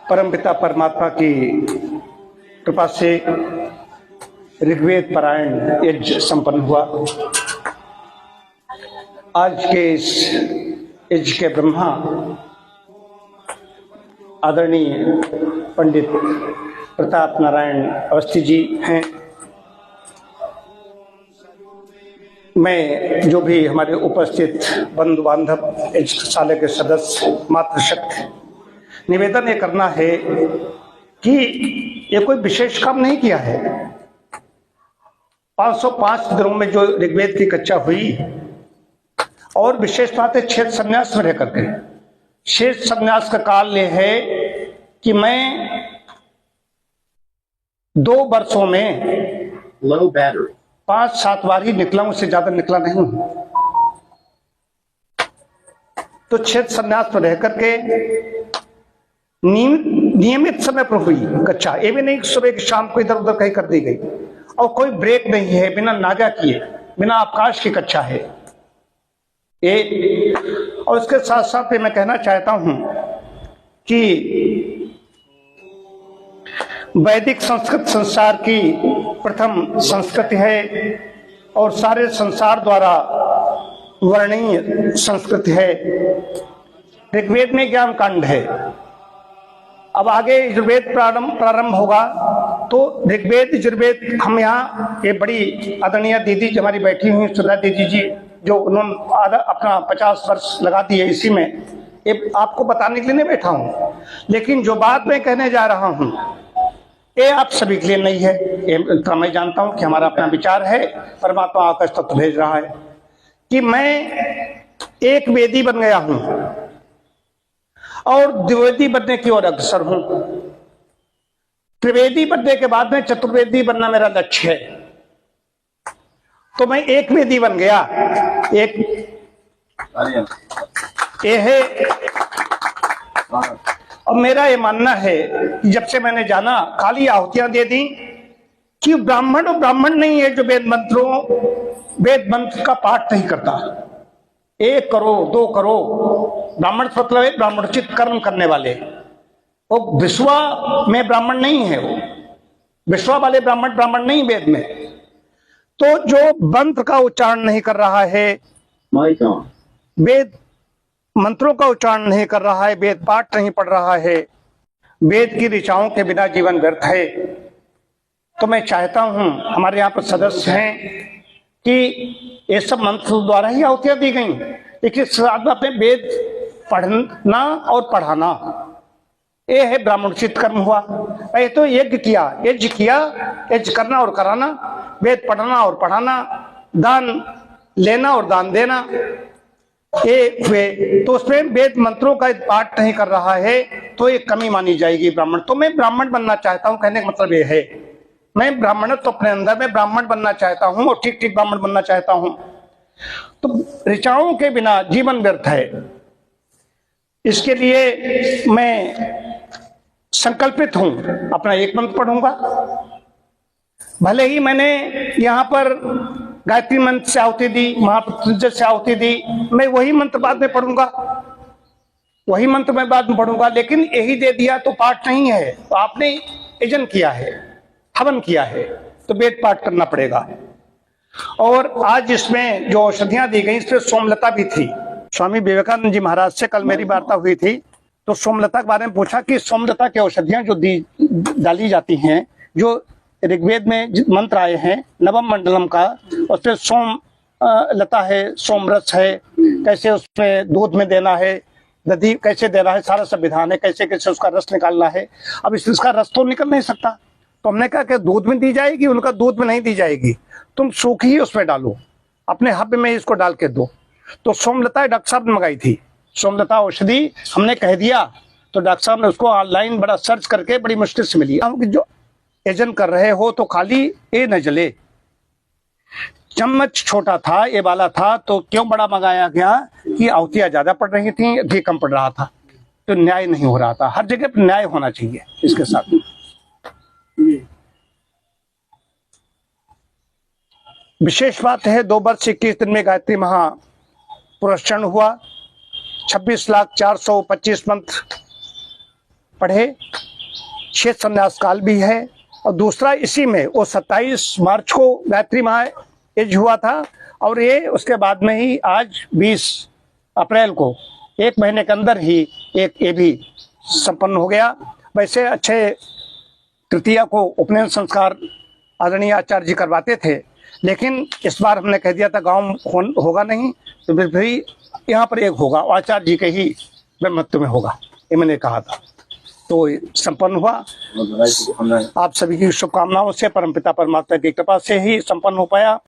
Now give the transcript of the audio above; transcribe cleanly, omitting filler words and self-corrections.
परमपिता परमात्मा की कृपा से ऋग्वेद पारायण यज्ञ संपन्न हुआ। आज के इस यज्ञ के ब्रह्मा आदरणीय पंडित प्रताप नारायण अवस्थी जी हैं। मैं जो भी हमारे उपस्थित बंधु बांधव यज्ञशाला के सदस्य मातृशक्ति, निवेदन ये करना है कि ये कोई विशेष काम नहीं किया है। 505 दिनों में जो ऋग्वेद की कक्षा हुई, और विशेष बात है क्षेत्र संन्यास में रह करके। क्षेत्र संन्यास का काल यह है कि मैं 2 वर्षों में 5-7 बार ही निकला हूं, उससे ज्यादा निकला नहीं हूं। तो क्षेत्र संन्यास में रह करके नियमित समय पर हुई कक्षा। ये भी नहीं सुबह की शाम को इधर उधर कहीं कर दी गई, और कोई ब्रेक नहीं है, बिना नागा किए, बिना अवकाश की कक्षा है ये। और इसके साथ साथ मैं कहना चाहता हूं कि वैदिक संस्कृत संसार की प्रथम संस्कृति है और सारे संसार द्वारा वर्णनीय संस्कृति है। ऋग्वेद में ज्ञान कांड है। अब आगे यजुर्वेद प्रारंभ होगा, तो ऋग्वेद यजुर्वेद हम यहाँ ये बड़ी आदरणीय दीदी जो हमारी बैठी हुई सुधा दीदी जी, जो उन्होंने अपना 50 वर्ष लगा दिए इसी में, ये आपको बताने के लिए नहीं बैठा हूँ। लेकिन जो बात मैं कहने जा रहा हूँ ये आप सभी के लिए नहीं है। ये मैं जानता हूँ कि हमारा अपना विचार है, परमात्मा आकाश तत्व भेज रहा है कि मैं एक वेदी बन गया हूँ और द्विवेदी बनने की ओर अग्रसर हूं। त्रिवेदी बनने के बाद में चतुर्वेदी बनना मेरा लक्ष्य है। तो मैं एक वेदी बन गया। एक ये है, और मेरा ये मानना है कि जब से मैंने जाना, खाली आहुतियां दे दी कि ब्राह्मण और ब्राह्मण नहीं है जो वेद मंत्र का पाठ नहीं करता। 1 करो 2 करो, ब्राह्मण मतलब है ब्राह्मणोचित कर्म करने वाले। वो विश्वा में ब्राह्मण नहीं है, वो विश्वा वाले ब्राह्मण नहीं वेद में। तो जो मंत्र का उच्चारण नहीं कर रहा है, वेद मंत्रों का उच्चारण नहीं कर रहा है, वेद पाठ नहीं पढ़ रहा है, वेद की ऋचाओं के बिना जीवन व्यर्थ है। तो मैं चाहता हूं, हमारे यहाँ पर सदस्य हैं कि ये सब मंत्र द्वारा ही आहुतियां दी गई, लेकिन साथ में अपने वेद पढ़ना और पढ़ाना, ये है ब्राह्मणोचित कर्म हुआ। ये तो यज्ञ करना और कराना, वेद पढ़ना और पढ़ाना, दान लेना और दान देना, ये हुए। तो उसमें वेद मंत्रों का पाठ नहीं कर रहा है तो ये कमी मानी जाएगी ब्राह्मण। तो मैं ब्राह्मण बनना चाहता हूं, कहने का मतलब ये है मैं ब्राह्मणत्व तो अपने अंदर में ब्राह्मण बनना चाहता हूं और ठीक ठीक ब्राह्मण बनना चाहता हूं। तो ऋचाओं के बिना जीवन व्यर्थ है। इसके लिए मैं संकल्पित हूं, अपना एक मंत्र पढ़ूंगा। भले ही मैंने यहाँ पर गायत्री मंत्र से आहुति दी, महामृत्युंजय से आहुति दी, मैं वही मंत्र बाद में पढ़ूंगा, वही मंत्र मैं बाद में पढ़ूंगा। लेकिन यही दे दिया तो पाठ नहीं है। तो आपने यजन किया है, हवन किया है, तो वेद पाठ करना पड़ेगा। और आज इसमें जो औषधियां दी गई, इसमें सोमलता भी थी। स्वामी विवेकानंद जी महाराज से कल मेरी वार्ता हुई थी, तो सोमलता के बारे में पूछा कि सोमलता की औषधियां जो डाली जाती हैं, जो ऋग्वेद में मंत्र आए हैं नवम मंडलम का, उसमें सोम लता है, सोमरस है, कैसे उसमें दूध में देना है, दधी कैसे देना है, सारा संविधान है, कैसे कैसे उसका रस निकालना है। अब इसका रस तो निकल नहीं सकता, तो हमने कहा कि दूध में दी जाएगी, उनका दूध में नहीं दी जाएगी, तुम सूखी ही उसमें डालो, अपने हब में इसको डाल के दो। तो सोमलता डॉक्टर साहब ने मंगाई थी, सोमलता औषधि हमने कह दिया, तो डॉक्टर साहब ने उसको ऑनलाइन बड़ा सर्च करके बड़ी मुश्किल से मिली। जो यजन कर रहे हो तो खाली ये न जले, चम्मच छोटा था, ये वाला था, तो क्यों बड़ा मंगाया गया कि आहुतियां ज्यादा पड़ रही थी, घी कम पड़ रहा था, तो न्याय नहीं हो रहा था। हर जगह पर न्याय होना चाहिए इसके साथ। विशेष बात है 2 वर्ष 21 दिन में गायत्री महापुरस्चरण हुआ। 26,04,25 मंत्र पढ़े, शेष संन्यास काल भी है। और दूसरा इसी में वो 27 मार्च को गायत्री महायज्ञ हुआ था, और ये उसके बाद में ही आज 20 अप्रैल को 1 महीने के अंदर ही एक ये भी संपन्न हो गया। वैसे अच्छे तृतीया को उपनयन संस्कार आदरणीय आचार्य जी करवाते थे, लेकिन इस बार हमने कह दिया था गांव होगा नहीं, तो फिर भी यहाँ पर एक होगा, आचार्य जी के ही ब्रह्मत्व में होगा, ये मैंने कहा था। तो संपन्न हुआ। आप सभी की शुभकामनाओं से, परमपिता परमात्मा की कृपा से ही संपन्न हो पाया।